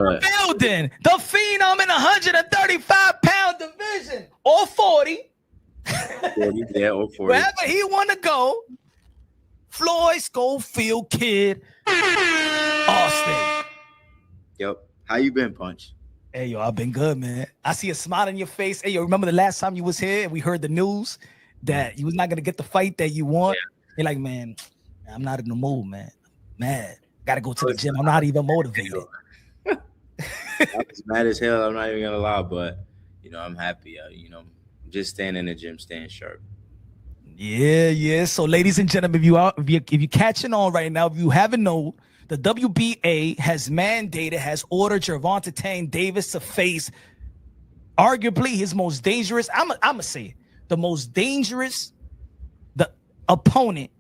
building. The Phenom in 135-pound division. Or 40. 40, yeah, or 40. Wherever he want to go. Floyd Schofield Kid. Austin. Yep. How you been, Punch? Hey, yo, I've been good, man. I see a smile on your face. Hey, yo, remember the last time you was here and we heard the news that you was not going to get the fight that you want? Yeah. You're like, man, I'm not in the mood, man. Mad. Got to go to the gym. I'm not even motivated. I was mad as hell. I'm not even going to lie, but, I'm happy. I'm just staying in the gym, staying sharp. Yeah. So, ladies and gentlemen, if you're catching on right now, if you haven't known, the WBA has ordered Gervonta Tank Davis to face arguably his most dangerous. I'm gonna say it, the most dangerous, the opponent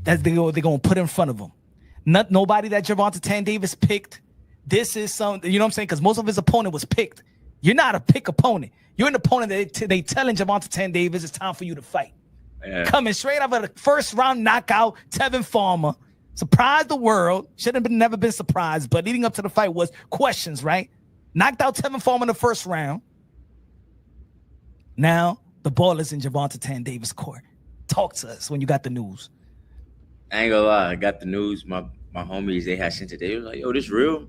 that they're gonna put in front of him. Nobody that Gervonta Tank Davis picked. This is something, you know what I'm saying? Because most of his opponent was picked. You're not a pick opponent. You're an opponent that they telling Gervonta Tank Davis it's time for you to fight. Yeah. Coming straight out of the first round knockout, Tevin Farmer. Surprised the world. Never been surprised, but leading up to the fight was questions, right? Knocked out Tevin Farmer in the first round. Now the ball is in Gervonta Tank Davis' court. Talk to us when you got the news. I ain't gonna lie, I got the news. My homies, they had sent it. They were like, "Yo, this real?"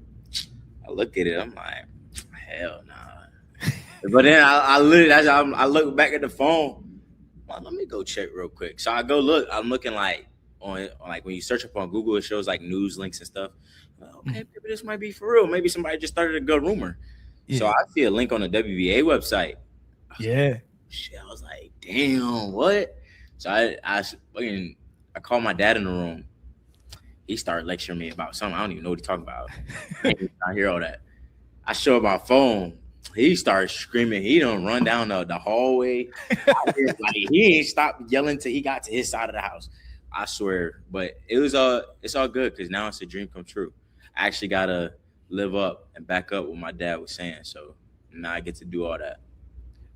I look at it, I'm like, "Hell nah." But then I look back at the phone. Well, let me go check real quick. So I go look. I'm looking like. On like when you search up on Google, it shows like news links and stuff. Okay, maybe this might be for real. Maybe somebody just started a good rumor. Yeah. So I see a link on the WBA website. I was like, damn, what? So I called my dad in the room. He started lecturing me about something. I don't even know what he's talking about. I hear all that. I show him my phone. He started screaming. He done run down the hallway. Like he ain't stopped yelling till he got to his side of the house. I swear, but it's all good because now it's a dream come true. I actually gotta live up and back up what my dad was saying, so now I get to do all that.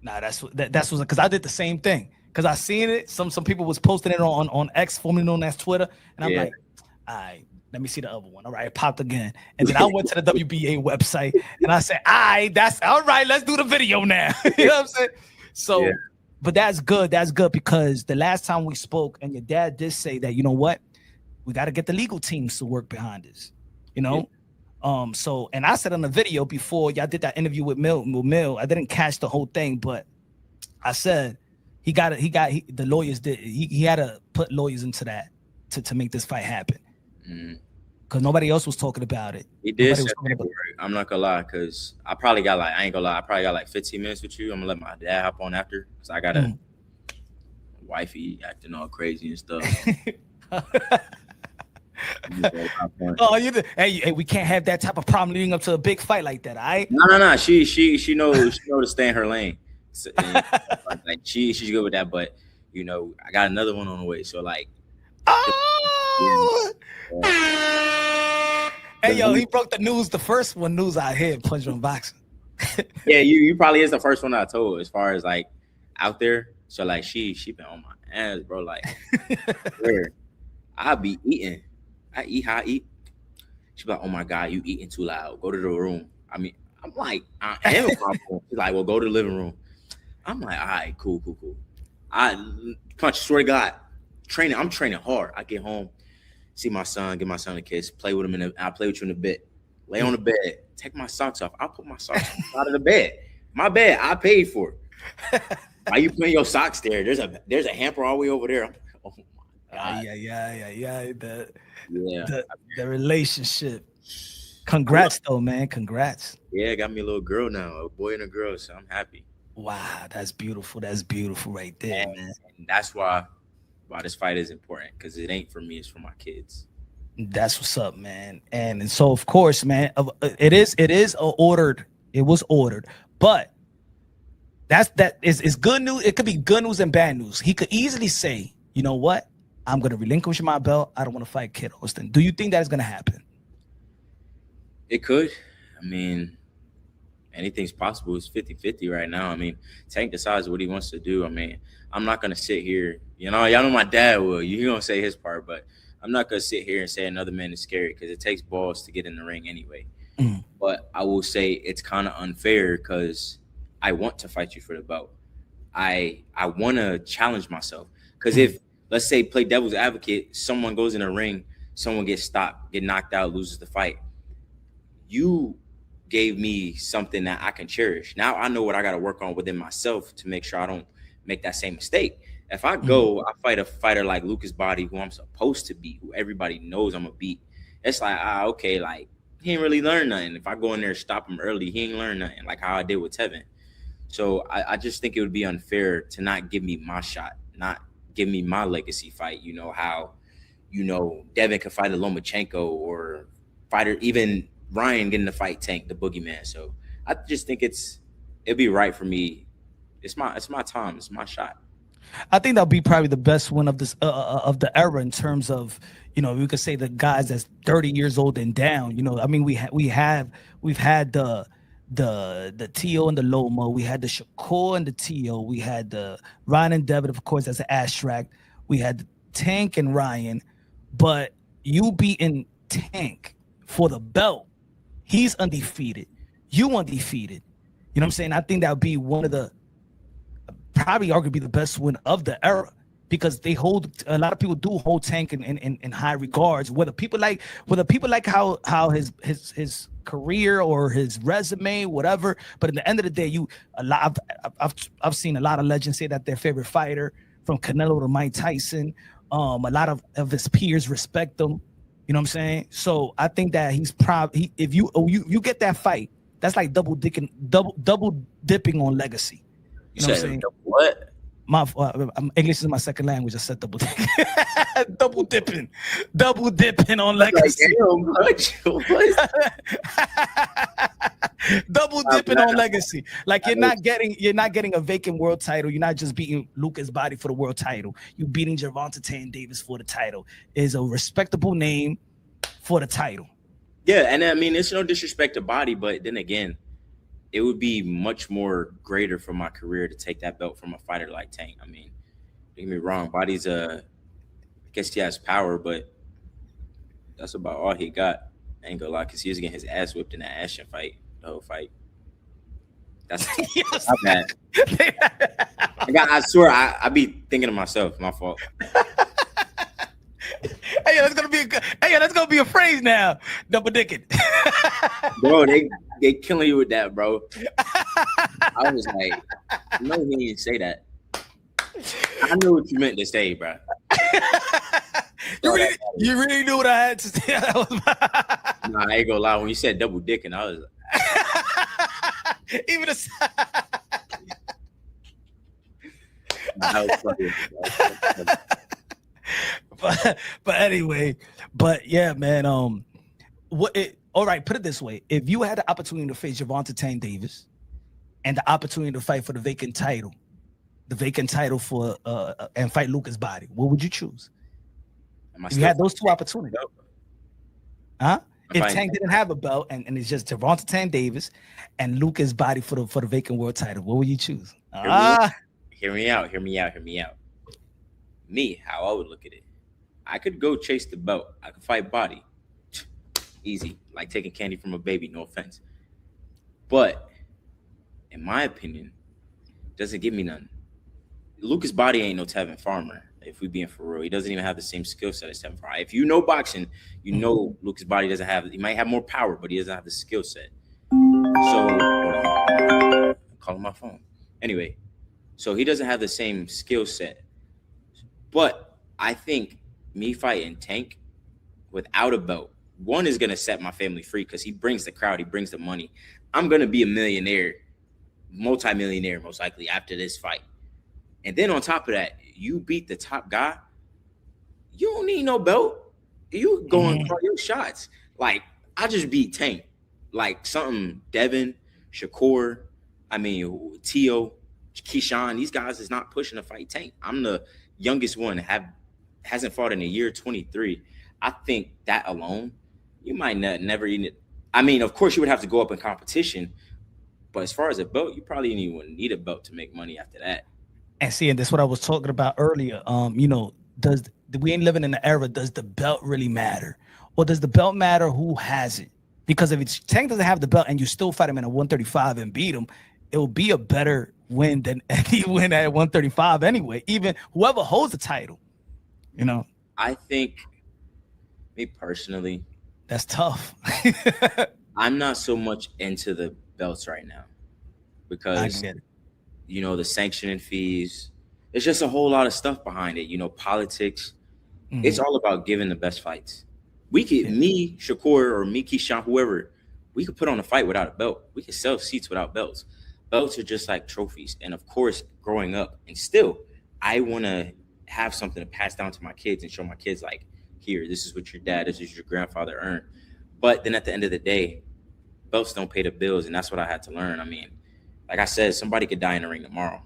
Nah, that's because I did the same thing because I seen it. Some people was posting it on X, formerly known as Twitter, and I'm like, all right, let me see the other one. All right, it popped again, and then I went to the WBA website and I said, all right, that's all right. Let's do the video now. You know what I'm saying? So. Yeah. But that's good. That's good because the last time we spoke and your dad did say that, you know what, we got to get the legal teams to work behind this, Yeah. So, and I said on the video before y'all did that interview with Mill, I didn't catch the whole thing, but I said the lawyers did. He had to put lawyers into that to make this fight happen. Because nobody else was talking about it. He did. I'm not gonna lie, because I probably got I ain't gonna lie, I probably got 15 minutes with you. I'm gonna let my dad hop on after, because I got a wifey acting all crazy and stuff. Hey, we can't have that type of problem leading up to a big fight like that, all right? No. She knows to stay in her lane. So, like she's good with that, but I got another one on the way. So Hey, yo, he broke the news. The first one news I heard, Punch on Boxing. Yeah, you probably is the first one I told as far as out there. So she been on my ass, bro. I be eating. I eat how I eat. She be like, oh my God, you eating too loud. Go to the room. I mean, I'm like, I am in my phone. She's like, well, go to the living room. I'm like, all right, cool. Punch, swear to God, I'm training hard. I get home. See my son, give my son a kiss, play with him I'll play with you in the bed. Lay on the bed, take my socks off. I'll put my socks out of the bed. My bed, I paid for it. Why you putting your socks there? There's a hamper all the way over there. I'm like, oh my God. Yeah. The relationship. Congrats though, man. Congrats. Yeah, got me a little girl now, a boy and a girl, so I'm happy. Wow, that's beautiful. That's beautiful right there, man. And that's why this fight is important, because it ain't for me, it's for my kids. That's what's up, man. And so of course, man, it is ordered. It was ordered, but that is good news. It could be good news and bad news. He could easily say, you know what, I'm going to relinquish my belt. I don't want to fight Kid Austin. Do you think that is going to happen? It could. I mean, anything's possible. It's 50-50 right now. I mean, Tank decides what he wants to do. I mean, I'm not going to sit here. Y'all know my dad will. You're going to say his part, but I'm not going to sit here and say another man is scary, because it takes balls to get in the ring anyway. Mm. But I will say it's kind of unfair because I want to fight you for the belt. I want to challenge myself because Mm. if, let's say, play devil's advocate, someone goes in a ring, someone gets stopped, get knocked out, loses the fight. You gave me something that I can cherish. Now I know what I got to work on within myself to make sure I don't make that same mistake. If I Mm. go, I fight a fighter like Lucas Body, who I'm supposed to beat, who everybody knows I'm gonna beat. It's like, okay, like he ain't really learned nothing. If I go in there and stop him early, he ain't learned nothing, like how I did with Tevin. So I just think it would be unfair to not give me my shot, not give me my legacy fight. You know how, Devin could fight a Lomachenko or fighter, even Ryan getting to fight Tank, the boogeyman. So I just think it'd be right for me. It's my time. It's my shot. I think that'll be probably the best one of this of the era in terms of, we could say the guys that's 30 years old and down. I mean, we've had the T.O. and the Loma, we had the Shakur and the T.O., we had the Ryan and Devin, of course, as an abstract. We had the Tank and Ryan, but you beating Tank for the belt. He's undefeated. You undefeated. You know what I'm saying? I think that would be one of the, probably arguably the best win of the era, because a lot of people do hold Tank in high regards. Whether people like how his career or his resume, whatever. But at the end of the day, I've seen a lot of legends say that their favorite fighter, from Canelo to Mike Tyson, a lot of his peers respect him. You know what I'm saying? So I think that he's probably, if you get that fight, that's like double dipping on legacy. You know what I'm saying? What? My English is my second language. I said double dipping on legacy. What? Double dipping on legacy. Like you're not getting a vacant world title. You're not just beating Lucas Body for the world title. You're beating Gervonta Davis for the title. Is a respectable name for the title. Yeah, and I mean, it's no disrespect to Body, but then again, it would be much more greater for my career to take that belt from a fighter like Tank. I mean, don't get me wrong, Body's I guess he has power, but that's about all he got. I ain't gonna lie, because he was getting his ass whipped in that Ashton fight, the whole fight. That's not bad. I swear, I be thinking to myself, my fault. Hey, that's gonna be a phrase now. Double dicking. Bro, they killing you with that, bro. I was like, no, he didn't say that. I knew what you meant to say, bro. You really knew what I had to say. Nah, I ain't gonna lie. When you said double dicking, I was like, even but anyway, yeah, man. All right, put it this way: if you had the opportunity to face Gervonta Davis and the opportunity to fight for the vacant title for and fight Lucas Body, what would you choose? If you had those two opportunities, huh? If Tank didn't have a belt and it's just Gervonta Davis and Lucas Body for the vacant world title, what would you choose? Hear me out. Me, how I would look at it. I could go chase the belt. I could fight Body. Easy. Like taking candy from a baby, no offense. But in my opinion, doesn't give me none. Lucas Body ain't no Tevin Farmer, if we being for real. He doesn't even have the same skill set as Tevin Farmer. If you know boxing, you know Lucas Body doesn't have, he might have more power, but he doesn't have the skill set. So, I'm calling my phone. Anyway, so he doesn't have the same skill set. But I think me fighting Tank without a belt, one is going to set my family free because he brings the crowd, he brings the money. I'm going to be a millionaire, multi-millionaire most likely after this fight. And then on top of that, you beat the top guy, you don't need no belt. You go and call your shots. Like, I just beat Tank. Like something Devin, Shakur, T.O., Keyshawn, these guys is not pushing to fight Tank. I'm the youngest one, hasn't fought in a year, 23. I think that alone, you might never even. I mean, of course, you would have to go up in competition, but as far as a belt, you probably didn't even need a belt to make money after that. And that's what I was talking about earlier. We ain't living in the era. Does the belt really matter, or does the belt matter who has it? Because if Tank doesn't have the belt and you still fight him in a 135 and beat him, it will be a better win than any win at 135 anyway. Even whoever holds the title, you know. I think, me personally, that's tough. I'm not so much into the belts right now because, you know, the sanctioning fees. There's just a whole lot of stuff behind it. You know, politics. Mm-hmm. It's all about giving the best fights. We could, me, Shakur, or me, Keyshawn, whoever, we could put on a fight without a belt. We could sell seats without belts. Belts are just like trophies. And of course, growing up, and still, I want to have something to pass down to my kids and show my kids, like, here, this is what your dad, this is your grandfather earned. But then at the end of the day, belts don't pay the bills. And that's what I had to learn. I mean, like I said, somebody could die in the ring tomorrow.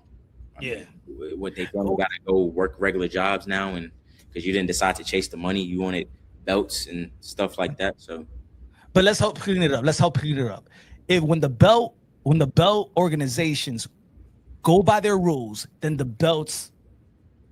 I mean, what they got to go work regular jobs now. And because you didn't decide to chase the money, you wanted belts and stuff like that. So, but let's help clean it up. If when the belt organizations go by their rules, then the belts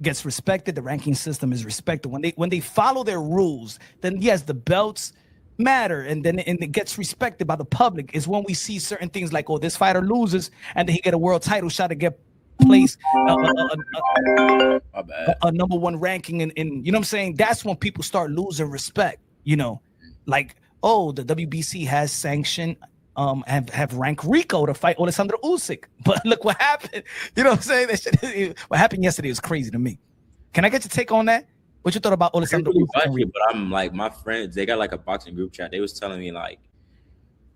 gets respected. The ranking system is respected. When they follow their rules, then yes, the belts matter, and it gets respected by the public. Is when we see certain things like, oh, this fighter loses and then he get a world title shot to get placed a number one ranking in you know what I'm saying. That's when people start losing respect. You know, like, oh, the WBC has sanctioned have ranked Rico to fight Alexander Usyk, but look what happened. You know what I'm saying? That shit, what happened yesterday was crazy to me. Can I get your take on that? What you thought about Alexander Usyk? But I'm like, my friends, they got like a boxing group chat. They was telling me like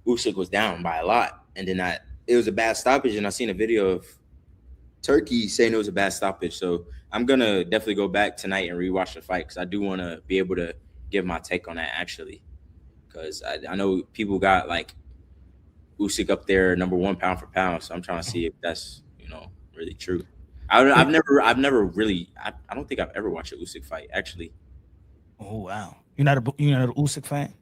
Usyk was down by a lot, and then it was a bad stoppage, and I seen a video of Turkey saying it was a bad stoppage. So I'm gonna definitely go back tonight and rewatch the fight because I do want to be able to give my take on that actually, because I know people got like Usyk up there number one pound for pound. So I'm trying to see if that's, you know, really true. I've never really I don't think I've ever watched a Usyk fight actually. Oh wow, you're not an Usyk fan?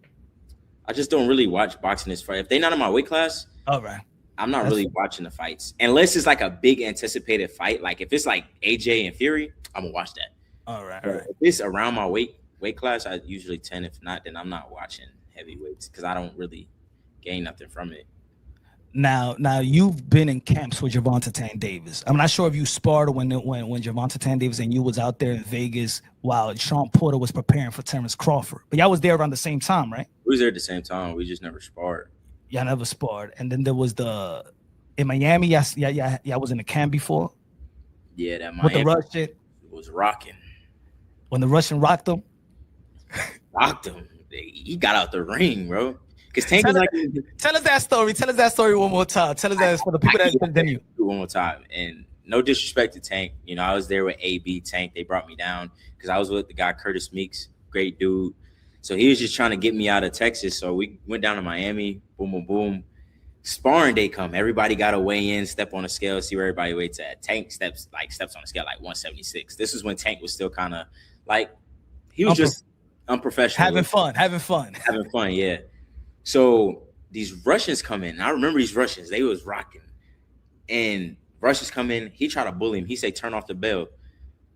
I just don't really watch boxing this fight. If they're not in my weight class, all right, I'm not really watching the fights unless it's like a big anticipated fight. Like if it's like AJ and Fury, I'm gonna watch that. All right. If it's around my weight class, I usually tend. If not, then I'm not watching heavyweights because I don't really gain nothing from it. Now you've been in camps with Gervonta Tank Davis. I'm not sure if you sparred when Gervonta Tank Davis and you was out there in Vegas while Sean Porter was preparing for Terrence Crawford. But y'all was there around the same time, right? We was there at the same time. We just never sparred. Y'all never sparred. And then there was in Miami, y'all was in the camp before? Yeah, that Miami with the Russian was rocking. When the Russian rocked him? Rocked him. He got out the ring, bro. Tell us that story. Tell us that story one more time. Tell us that for the people that didn't you. One more time. And no disrespect to Tank. You know, I was there with AB Tank. They brought me down because I was with the guy Curtis Meeks, great dude. So he was just trying to get me out of Texas. So we went down to Miami. Boom, boom, boom. Sparring day come. Everybody got to weigh in, step on the scale, see where everybody weights at. Tank steps on the scale like 176. This is when Tank was still kind of like he was just unprofessional. Having fun. Yeah. So these Russians come in. I remember these Russians. They was rocking. And Russians come in. He tried to bully him. He say, turn off the bell.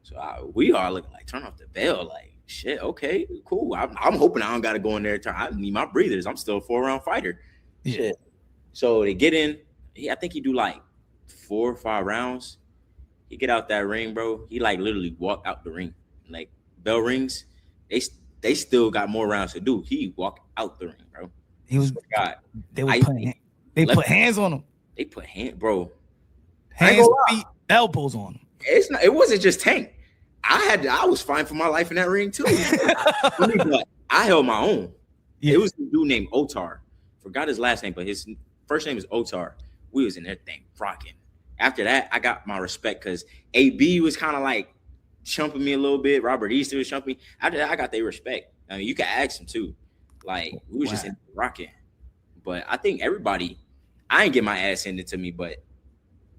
So we are looking like, turn off the bell. Like, shit, okay, cool. I'm hoping I don't got to go in there. I need my breathers. I'm still a 4-round fighter. Yeah. Shit. So they get in. I think he do like 4 or 5 rounds. He get out that ring, bro. He like literally walk out the ring. Like bell rings, they still got more rounds to do. He walked out the ring, bro. He was God. They put hands on him. They put hands, feet, elbows on him. It wasn't just Tank. I was fine for my life in that ring too. But I held my own. Yeah. It was a dude named Otar. Forgot his last name, but his first name is Otar. We was in that thing rocking. After that, I got my respect because AB was kind of like chumping me a little bit. Robert Easter was chumping me. After that, I got their respect. I mean, you can ask him too. Like, we was just in rocking. But I think everybody, I ain't get my ass handed to me, but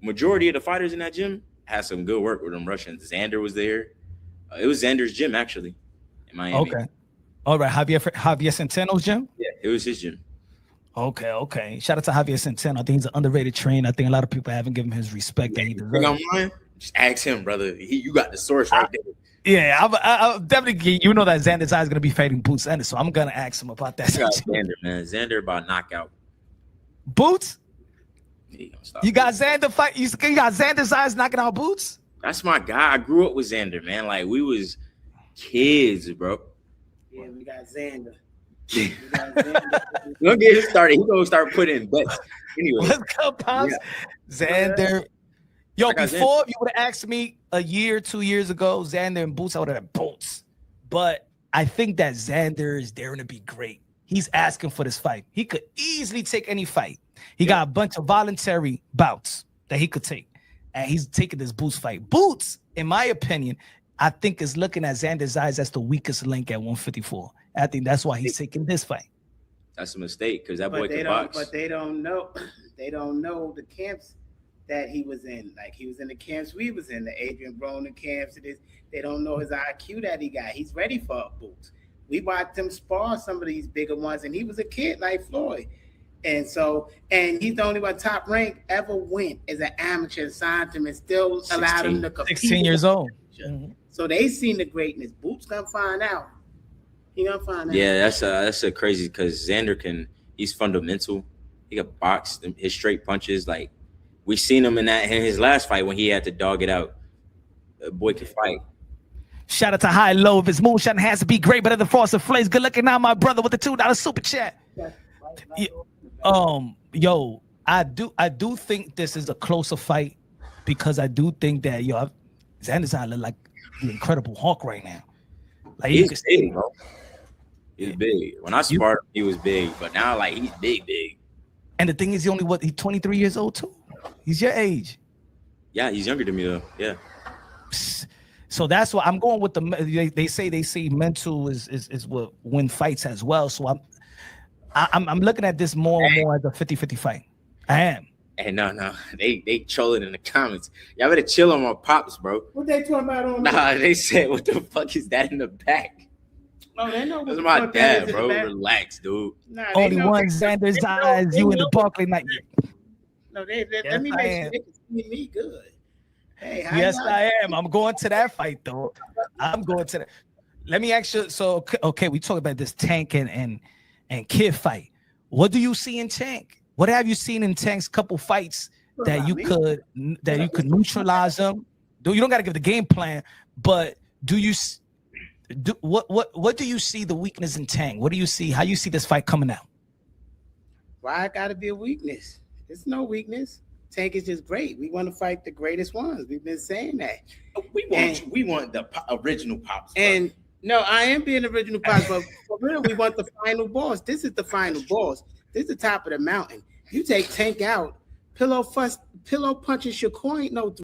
majority of the fighters in that gym had some good work with them Russians. Xander was there. It was Xander's gym, actually, in Miami. Okay. All right. Javier Centeno's gym? Yeah, it was his gym. Okay. Shout out to Javier Centeno. I think he's an underrated trainer. I think a lot of people haven't given him his respect that he deserves. Just ask him, brother. You got the source right there. Yeah, I'll definitely. You know that Xander's eye is gonna be fading Boots Ennis, so I'm gonna ask him about that. I got Xander, man. Xander about knockout. Boots. He gonna stop You got Xander fight. You got Xander's eyes knocking out Boots. That's my guy. I grew up with Xander, man. Like we was kids, bro. Yeah, we got Xander. Don't get him started. He gonna start putting bets. Anyway, What's up, Pops? Yeah. Xander. Yo, I got before you would have asked me a year, 2 years ago, Xander and Boots, I would have had Boots. But I think that Xander is daring to be great. He's asking for this fight. He could easily take any fight. He got a bunch of voluntary bouts that he could take. And he's taking this Boots fight. Boots, in my opinion, I think is looking at Xander's eyes as the weakest link at 154. I think that's why he's taking this fight. that's a mistake because that boy can box. But they don't know. They don't know the camps that he was in. Like he was in the camps we was in, the Adrian Broner camps. They don't know his IQ that he got. He's ready for Boots. We watched him spar some of these bigger ones, and he was a kid like Floyd. And he's the only one top rank ever went as an amateur and signed him and still allowed him to compete. 16 years old. So they seen the greatness. Boots gonna find out. He gonna find out. Yeah, that's a crazy because Xander he's fundamental. He can box his straight punches. Like we seen him in his last fight when he had to dog it out. The boy can fight. Shout out to High Low. If his moonshine has to be great, but the Frosted Flakes. Good looking out, my brother, with the $2 super chat. Yo, I do think this is a closer fight because I do think that Xander's look like an incredible hawk right now. Like He's big, bro. He's big. When I sparred him, he was big, but now like he's big. And the thing is, he's 23 years old too. He's your age. Yeah, he's younger than me though. Yeah. So that's why I'm going with they say mental is what win fights as well. So I'm looking at this more and more as a 50-50 fight. I am. Hey, no. They trolling in the comments. Y'all better chill on my pops, bro. What they talking about on Nah, they said, what the fuck is that in the back? Oh, they know what That's the my fuck dad, that is bro. in the back. Relax, dude. Nah, Only one Xander's eyes. You in the Barclay night. No, let me make sure they can see me good. Hey, Yes, I am. I'm going to that fight though. I'm going to that. Let me ask you. So, okay, we talk about this Tank and Kid fight. What do you see in Tank? What have you seen in Tank's couple fights that you could neutralize them? You don't got to give the game plan, but what do you see the weakness in Tank? What do you see? How you see this fight coming out? Why it gotta be a weakness? It's no weakness. Tank is just great. We want to fight the greatest ones. We've been saying that. We want the original pops. Bro. And no, I am being original pops, but for real, we want the final boss. This is the final boss. This is the top of the mountain. You take Tank out, pillow punches your coin. No.